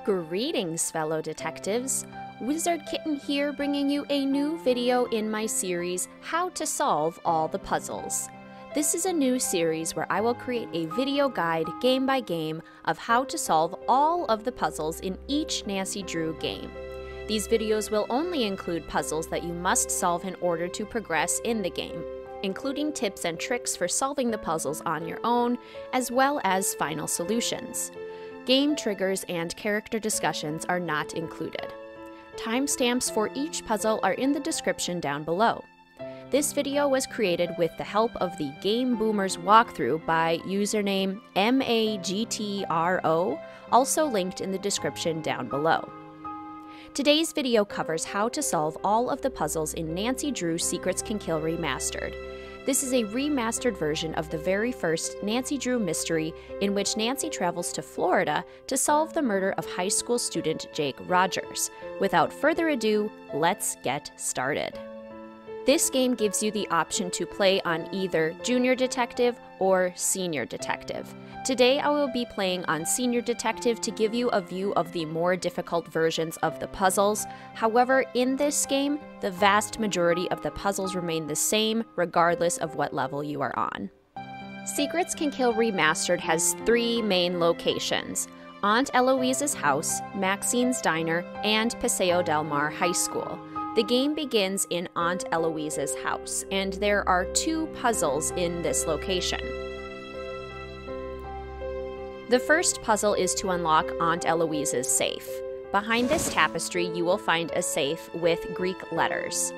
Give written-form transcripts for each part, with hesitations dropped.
Greetings, fellow detectives! Wizard Kitten here, bringing you a new video in my series, How to Solve All the Puzzles. This is a new series where I will create a video guide, game by game, of how to solve all of the puzzles in each Nancy Drew game. These videos will only include puzzles that you must solve in order to progress in the game, including tips and tricks for solving the puzzles on your own, as well as final solutions. Game triggers and character discussions are not included. Timestamps for each puzzle are in the description down below. This video was created with the help of the Game Boomers walkthrough by username MAGTRO, also linked in the description down below. Today's video covers how to solve all of the puzzles in Nancy Drew Secrets Can Kill Remastered. This is a remastered version of the very first Nancy Drew mystery, in which Nancy travels to Florida to solve the murder of high school student Jake Rogers. Without further ado, let's get started. This game gives you the option to play on either Junior Detective or Senior Detective. Today I will be playing on Senior Detective to give you a view of the more difficult versions of the puzzles. However, in this game, the vast majority of the puzzles remain the same regardless of what level you are on. Secrets Can Kill Remastered has three main locations: Aunt Eloise's house, Maxine's diner, and Paseo del Mar High School. The game begins in Aunt Eloise's house, and there are two puzzles in this location. The first puzzle is to unlock Aunt Eloise's safe. Behind this tapestry, you will find a safe with Greek letters.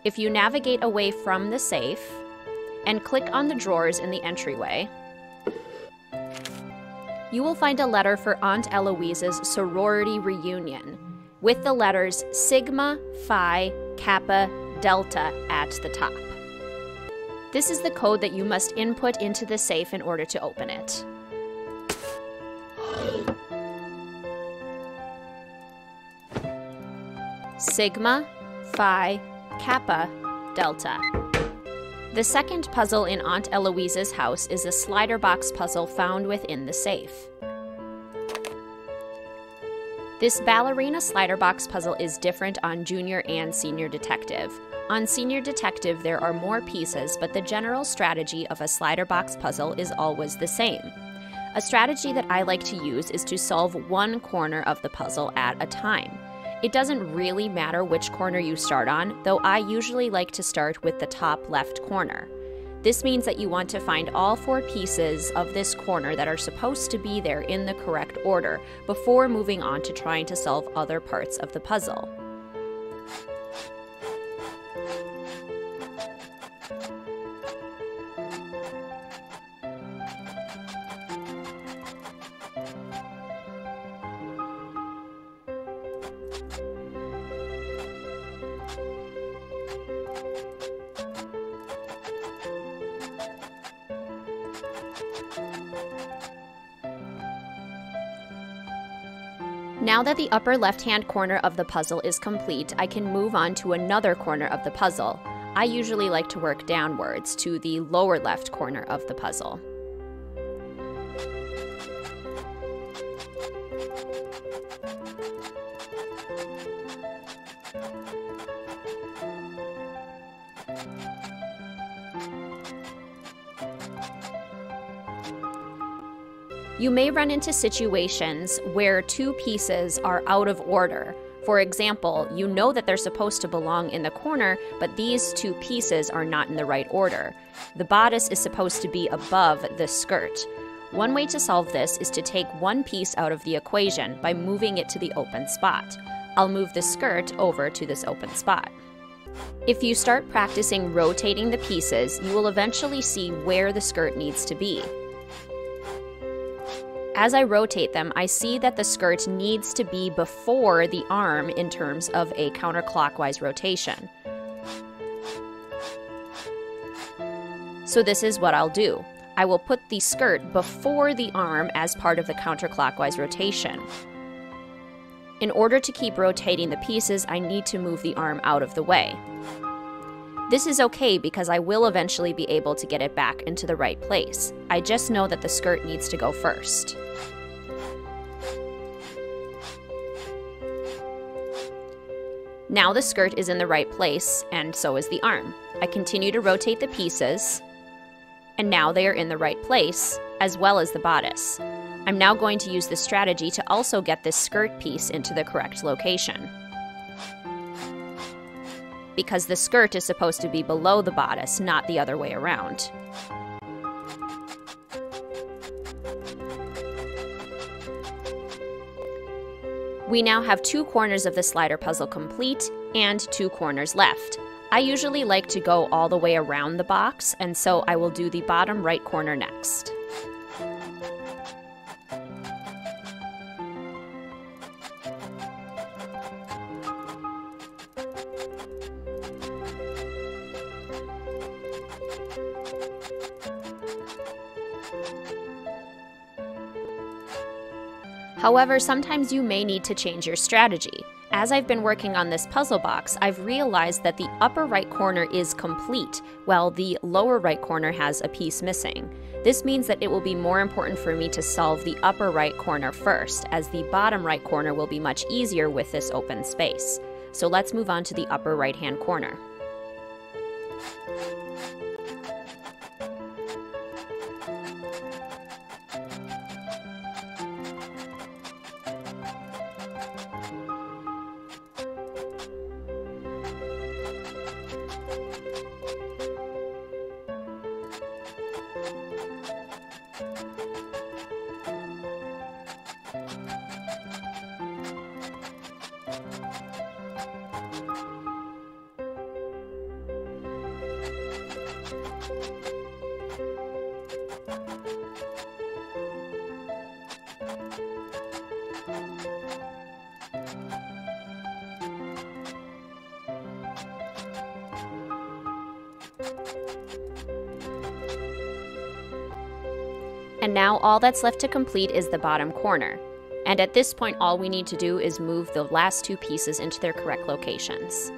If you navigate away from the safe and click on the drawers in the entryway, you will find a letter for Aunt Eloise's sorority reunion, with the letters Sigma, Phi, Kappa, Delta at the top. This is the code that you must input into the safe in order to open it. Sigma, Phi, Kappa, Delta. The second puzzle in Aunt Eloise's house is a slider box puzzle found within the safe. This ballerina slider box puzzle is different on Junior and Senior Detective. On Senior Detective, there are more pieces, but the general strategy of a slider box puzzle is always the same. A strategy that I like to use is to solve one corner of the puzzle at a time. It doesn't really matter which corner you start on, though I usually like to start with the top left corner. This means that you want to find all four pieces of this corner that are supposed to be there in the correct order before moving on to trying to solve other parts of the puzzle. Now that the upper left-hand corner of the puzzle is complete, I can move on to another corner of the puzzle. I usually like to work downwards to the lower left corner of the puzzle. You may run into situations where two pieces are out of order. For example, you know that they're supposed to belong in the corner, but these two pieces are not in the right order. The bodice is supposed to be above the skirt. One way to solve this is to take one piece out of the equation by moving it to the open spot. I'll move the skirt over to this open spot. If you start practicing rotating the pieces, you will eventually see where the skirt needs to be. As I rotate them, I see that the skirt needs to be before the arm in terms of a counterclockwise rotation. So this is what I'll do. I will put the skirt before the arm as part of the counterclockwise rotation. In order to keep rotating the pieces, I need to move the arm out of the way. This is okay because I will eventually be able to get it back into the right place. I just know that the skirt needs to go first. Now the skirt is in the right place, and so is the arm. I continue to rotate the pieces, and now they are in the right place, as well as the bodice. I'm now going to use this strategy to also get this skirt piece into the correct location, because the skirt is supposed to be below the bodice, not the other way around. We now have 2 corners of the slider puzzle complete and 2 corners left. I usually like to go all the way around the box, and so I will do the bottom right corner next. However, sometimes you may need to change your strategy. As I've been working on this puzzle box, I've realized that the upper right corner is complete, while the lower right corner has a piece missing. This means that it will be more important for me to solve the upper right corner first, as the bottom right corner will be much easier with this open space. So let's move on to the upper right-hand corner. And now all that's left to complete is the bottom corner. And at this point, all we need to do is move the last 2 pieces into their correct locations.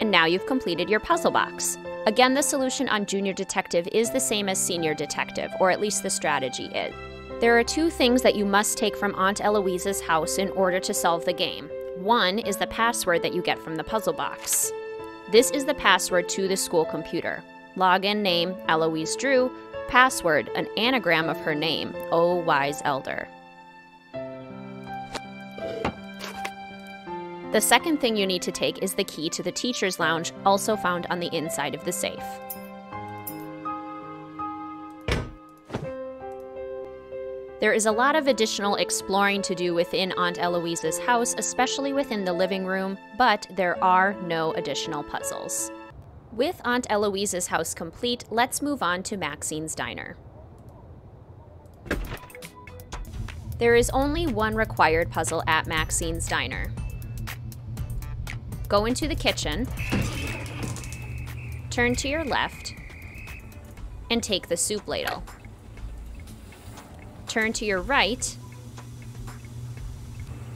And now you've completed your puzzle box. Again, the solution on Junior Detective is the same as Senior Detective, or at least the strategy is. There are 2 things that you must take from Aunt Eloise's house in order to solve the game. One is the password that you get from the puzzle box. This is the password to the school computer. Login name, Eloise Drew. Password, an anagram of her name, O Wise Elder. The second thing you need to take is the key to the teacher's lounge, also found on the inside of the safe. There is a lot of additional exploring to do within Aunt Eloise's house, especially within the living room, but there are no additional puzzles. With Aunt Eloise's house complete, let's move on to Maxine's diner. There is only one required puzzle at Maxine's diner. Go into the kitchen, turn to your left, and take the soup ladle. Turn to your right,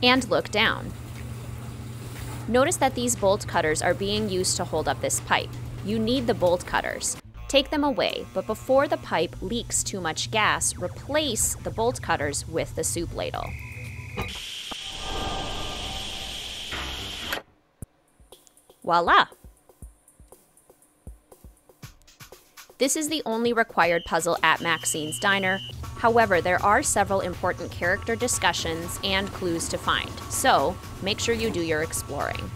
and look down. Notice that these bolt cutters are being used to hold up this pipe. You need the bolt cutters. Take them away, but before the pipe leaks too much gas, replace the bolt cutters with the soup ladle. Voila! This is the only required puzzle at Maxine's diner. However, there are several important character discussions and clues to find, so make sure you do your exploring.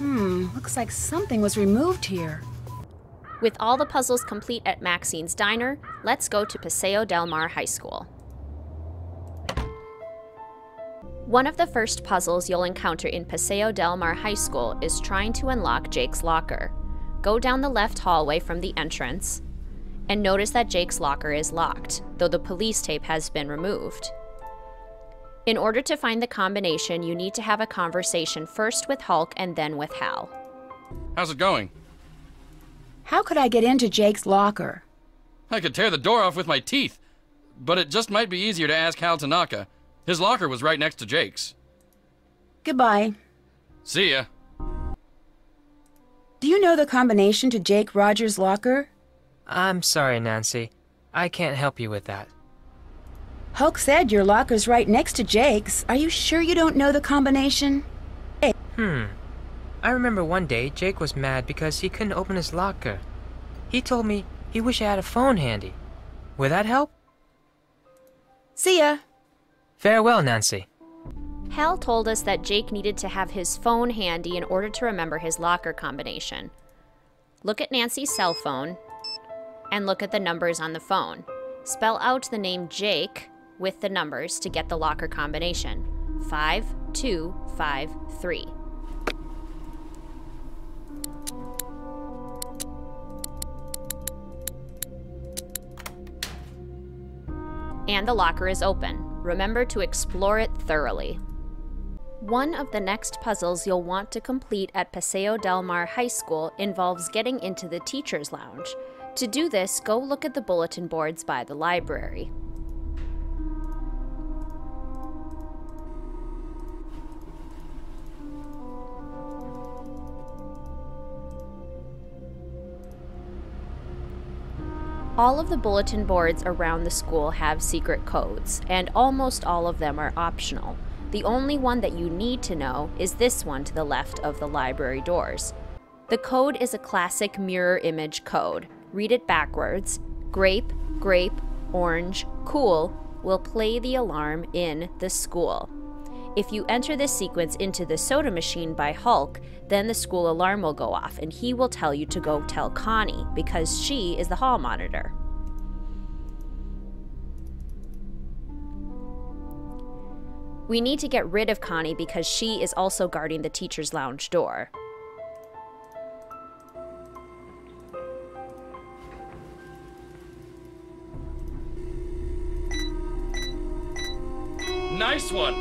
Looks like something was removed here. With all the puzzles complete at Maxine's diner, let's go to Paseo del Mar High School. One of the first puzzles you'll encounter in Paseo del Mar High School is trying to unlock Jake's locker. Go down the left hallway from the entrance, and notice that Jake's locker is locked, though the police tape has been removed. In order to find the combination, you need to have a conversation first with Hulk and then with Hal. How's it going? How could I get into Jake's locker? I could tear the door off with my teeth, but it just might be easier to ask Hal Tanaka. His locker was right next to Jake's. Goodbye. See ya. Do you know the combination to Jake Rogers' locker? I'm sorry, Nancy. I can't help you with that. Hulk said your locker's right next to Jake's. Are you sure you don't know the combination? I remember one day Jake was mad because he couldn't open his locker. He told me he wished I had a phone handy. Would that help? See ya. Farewell, Nancy. Hal told us that Jake needed to have his phone handy in order to remember his locker combination. Look at Nancy's cell phone and look at the numbers on the phone. Spell out the name Jake with the numbers to get the locker combination. 5253. And the locker is open. Remember to explore it thoroughly. One of the next puzzles you'll want to complete at Paseo Del Mar High School involves getting into the teacher's lounge. To do this, go look at the bulletin boards by the library. All of the bulletin boards around the school have secret codes, and almost all of them are optional. The only one that you need to know is this one to the left of the library doors. The code is a classic mirror image code. Read it backwards. Grape, grape, orange, cool will play the alarm in the school. If you enter this sequence into the soda machine by Hulk, then the school alarm will go off and he will tell you to go tell Connie because she is the hall monitor. We need to get rid of Connie because she is also guarding the teacher's lounge door. Nice one!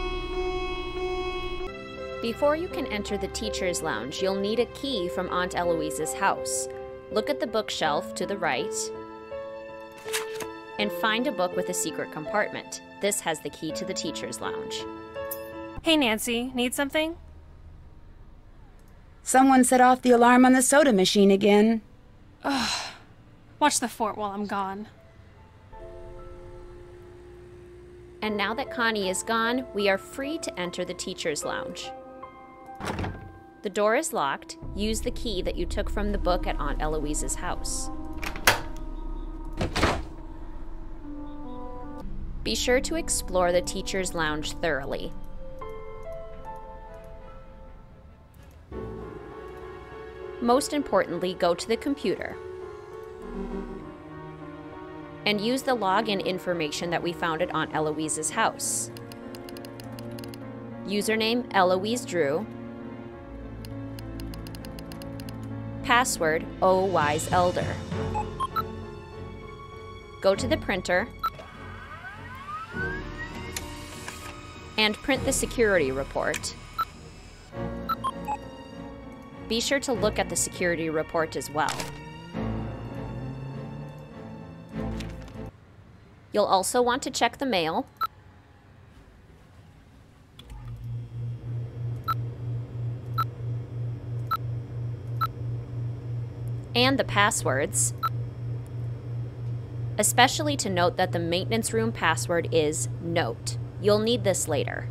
Before you can enter the teacher's lounge, you'll need a key from Aunt Eloise's house. Look at the bookshelf to the right and find a book with a secret compartment. This has the key to the teacher's lounge. Hey Nancy, need something? Someone set off the alarm on the soda machine again. Watch the fort while I'm gone. And now that Connie is gone, we are free to enter the teacher's lounge. The door is locked. Use the key that you took from the book at Aunt Eloise's house. Be sure to explore the teacher's lounge thoroughly. Most importantly, go to the computer and use the login information that we found at Aunt Eloise's house. Username Eloise Drew. Password O Wise Elder. Go to the printer and print the security report. Be sure to look at the security report as well. You'll also want to check the mail and the passwords, especially to note that the maintenance room password is NOTE. You'll need this later.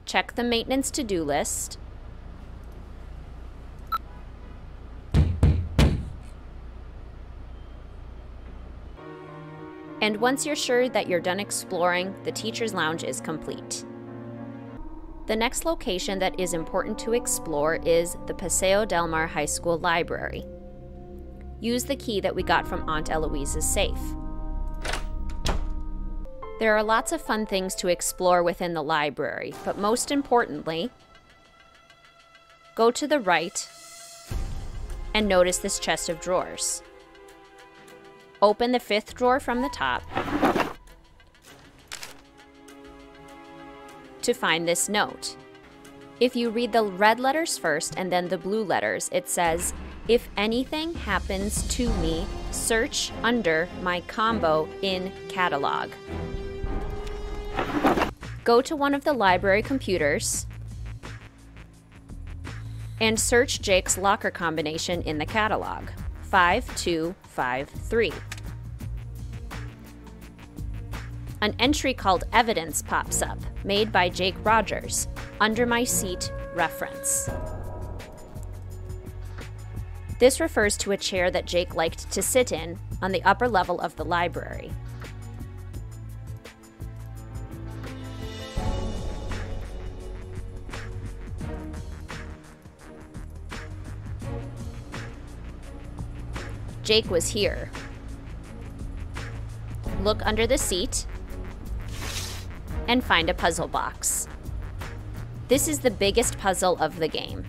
Check the maintenance to-do list. And once you're sure that you're done exploring, the teacher's lounge is complete. The next location that is important to explore is the Paseo Del Mar High School Library. Use the key that we got from Aunt Eloise's safe. There are lots of fun things to explore within the library, but most importantly, go to the right and notice this chest of drawers. Open the 5th drawer from the top to find this note. If you read the red letters first and then the blue letters, it says, "If anything happens to me, search under my combo in catalog." Go to one of the library computers and search Jake's locker combination in the catalog. 5253. An entry called Evidence pops up, made by Jake Rogers, under my seat reference. This refers to a chair that Jake liked to sit in on the upper level of the library. Jake was here. Look under the seat and find a puzzle box. This is the biggest puzzle of the game.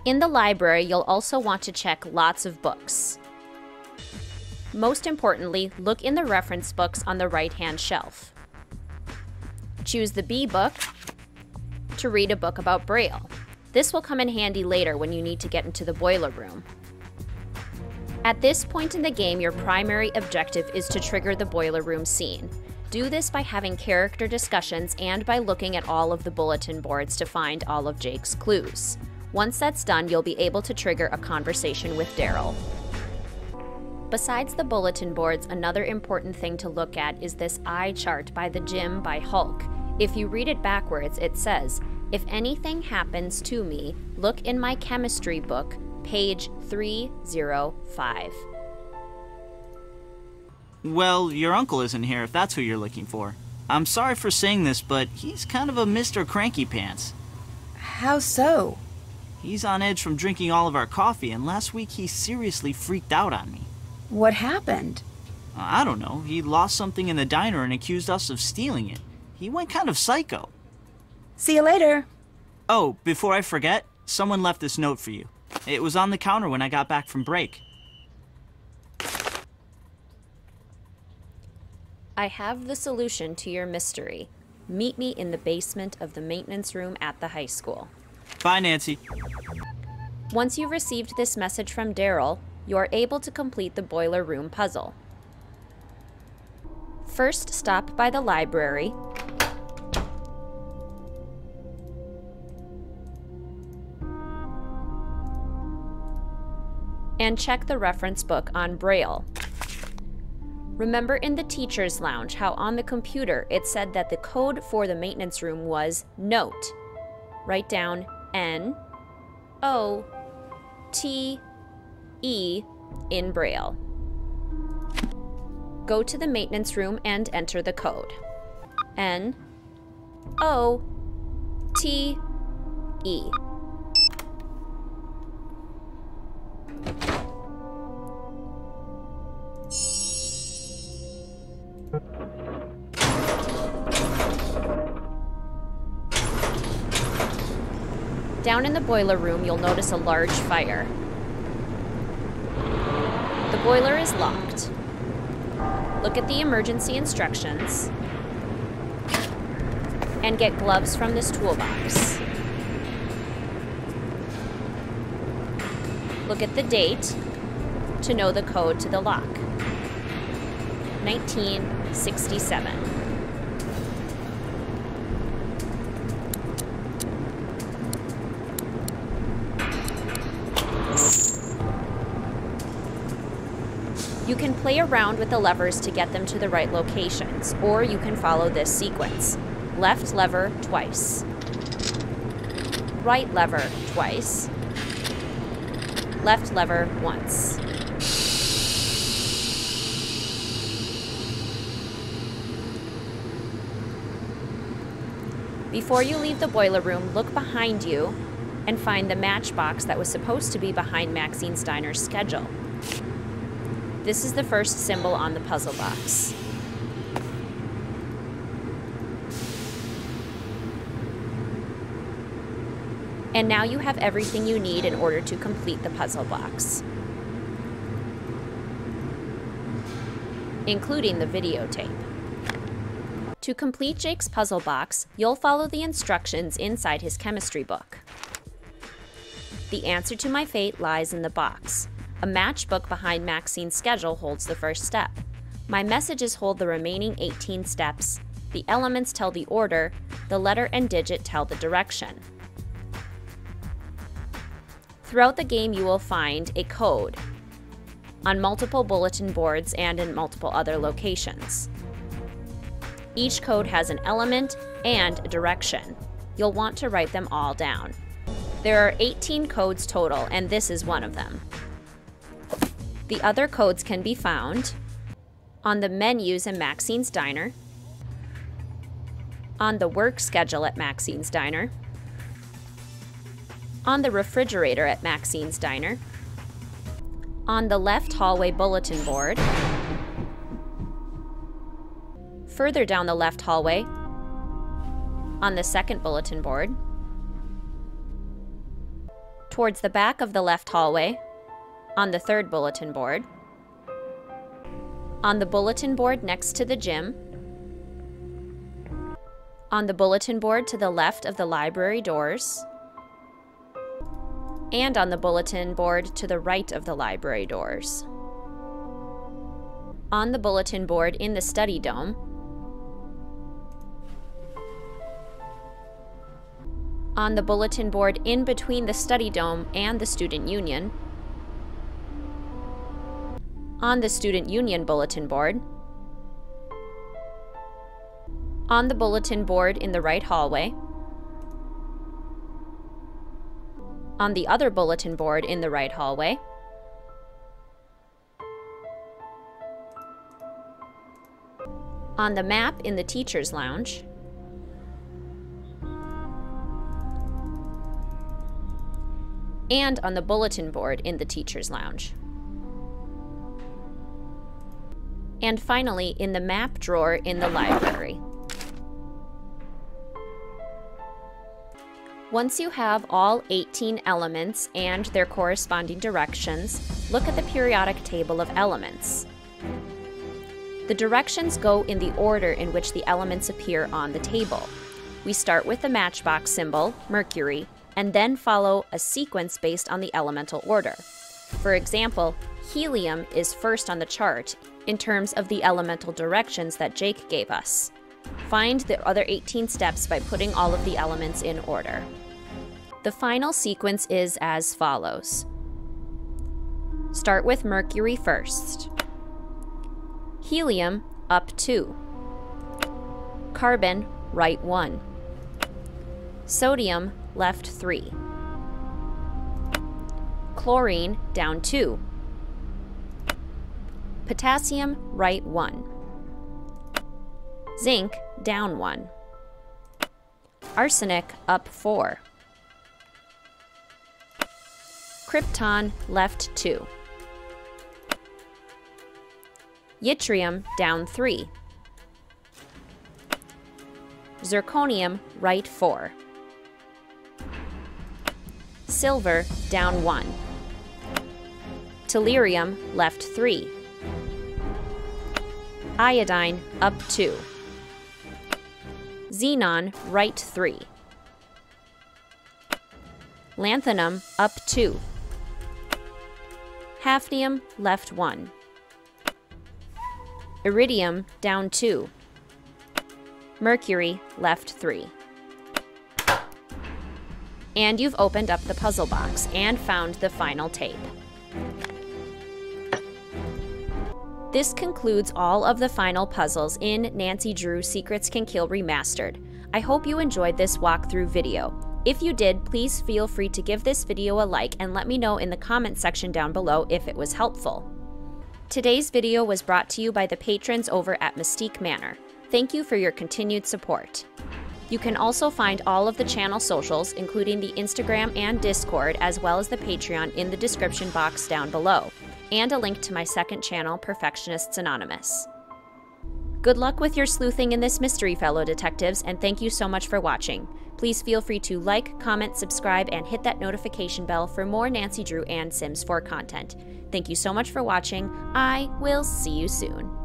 In the library, you'll also want to check lots of books. Most importantly, look in the reference books on the right-hand shelf. Choose the B book to read a book about Braille. This will come in handy later when you need to get into the boiler room. At this point in the game, your primary objective is to trigger the boiler room scene. Do this by having character discussions and by looking at all of the bulletin boards to find all of Jake's clues. Once that's done, you'll be able to trigger a conversation with Daryl. Besides the bulletin boards, another important thing to look at is this eye chart by the gym by Hulk. If you read it backwards, it says, "If anything happens to me, look in my chemistry book, page 305. Well, your uncle isn't here if that's who you're looking for. I'm sorry for saying this, but he's kind of a Mr. Cranky Pants. How so? He's on edge from drinking all of our coffee, and last week he seriously freaked out on me. What happened? I don't know. He lost something in the diner and accused us of stealing it. He went kind of psycho. See you later. Oh, before I forget, someone left this note for you. It was on the counter when I got back from break. I have the solution to your mystery. Meet me in the basement of the maintenance room at the high school. Bye, Nancy. Once you've received this message from Daryl, you are able to complete the boiler room puzzle. First, stop by the library and check the reference book on Braille. Remember in the teacher's lounge how on the computer it said that the code for the maintenance room was NOTE. Write down N-O-T-E in Braille. Go to the maintenance room and enter the code. N-O-T-E. Down in the boiler room, you'll notice a large fire. The boiler is locked. Look at the emergency instructions and get gloves from this toolbox. Look at the date to know the code to the lock. 1967. You can play around with the levers to get them to the right locations, or you can follow this sequence. Left lever twice. Right lever twice. Left lever once. Before you leave the boiler room, look behind you and find the matchbox that was supposed to be behind Maxine's diner's schedule. This is the first symbol on the puzzle box. And now you have everything you need in order to complete the puzzle box, including the videotape. To complete Jake's puzzle box, you'll follow the instructions inside his chemistry book. The answer to my fate lies in the box. A matchbook behind Maxine's schedule holds the first step. My messages hold the remaining 18 steps. The elements tell the order, the letter and digit tell the direction. Throughout the game, you will find a code on multiple bulletin boards and in multiple other locations. Each code has an element and a direction. You'll want to write them all down. There are 18 codes total, and this is one of them. The other codes can be found on the menus in Maxine's Diner, on the work schedule at Maxine's Diner, on the refrigerator at Maxine's Diner, on the left hallway bulletin board, further down the left hallway, on the second bulletin board, towards the back of the left hallway, on the third bulletin board, on the bulletin board next to the gym, on the bulletin board to the left of the library doors, and on the bulletin board to the right of the library doors, on the bulletin board in the study dome, on the bulletin board in between the study dome and the student union, on the student union bulletin board, on the bulletin board in the right hallway, on the other bulletin board in the right hallway, on the map in the teacher's lounge, and on the bulletin board in the teacher's lounge. And finally, in the map drawer in the library. Once you have all 18 elements and their corresponding directions, look at the periodic table of elements. The directions go in the order in which the elements appear on the table. We start with the matchbox symbol, Mercury, and then follow a sequence based on the elemental order. For example, helium is first on the chart in terms of the elemental directions that Jake gave us. Find the other 18 steps by putting all of the elements in order. The final sequence is as follows. Start with Mercury first. Helium, up 2. Carbon, right 1. Sodium, left 3. Chlorine, down 2. Potassium, right 1. Zinc, down 1. Arsenic, up 4. Krypton, left 2. Yttrium, down 3. Zirconium, right 4. Silver, down 1. Tellurium, left 3. Iodine, up 2. Xenon, right 3. Lanthanum, up 2. Hafnium, left 1. Iridium, down 2. Mercury, left 3. And you've opened up the puzzle box and found the final tape. This concludes all of the final puzzles in Nancy Drew Secrets Can Kill Remastered. I hope you enjoyed this walkthrough video. If you did, please feel free to give this video a like and let me know in the comments section down below if it was helpful. Today's video was brought to you by the patrons over at Mystique Manor. Thank you for your continued support. You can also find all of the channel socials, including the Instagram and Discord, as well as the Patreon in the description box down below, and a link to my second channel, Perfectionists Anonymous. Good luck with your sleuthing in this mystery, fellow detectives, and thank you so much for watching. Please feel free to like, comment, subscribe, and hit that notification bell for more Nancy Drew and Sims 4 content. Thank you so much for watching. I will see you soon.